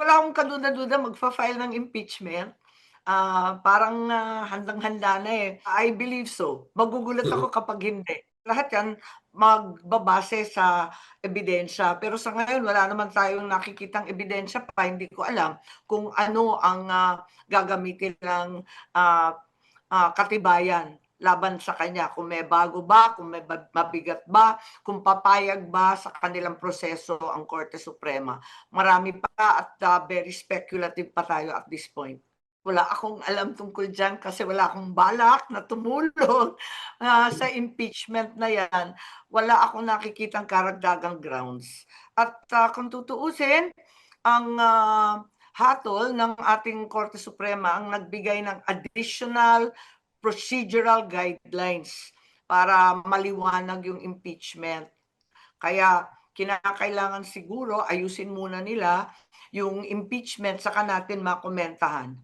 Wala akong kaduda-duda magfa-file ng impeachment. Parang, handang-handa na, eh. I believe so. Magugulat Mm. ako kapag hindi. Lahat 'yan magbabase sa ebidensya, pero sa ngayon wala naman tayong nakikitang ebidensya pa. Hindi ko alam kung ano ang, gagamitin ng, ah, katibayan laban sa kanya, kung may bago ba, kung may mabigat ba, kung papayag ba sa kanilang proseso ang Korte Suprema. Marami pa at, very speculative pa tayo at this point. Wala akong alam tungkol diyan kasi wala akong balak na tumulong, sa impeachment na 'yan. Wala akong nakikitang karagdagang grounds. At, kung tutuusin, ang, hatol ng ating Korte Suprema ang nagbigay ng additional procedural guidelines para maliwanag yung impeachment. Kaya kinakailangan siguro ayusin muna nila yung impeachment saka natin makomentahan.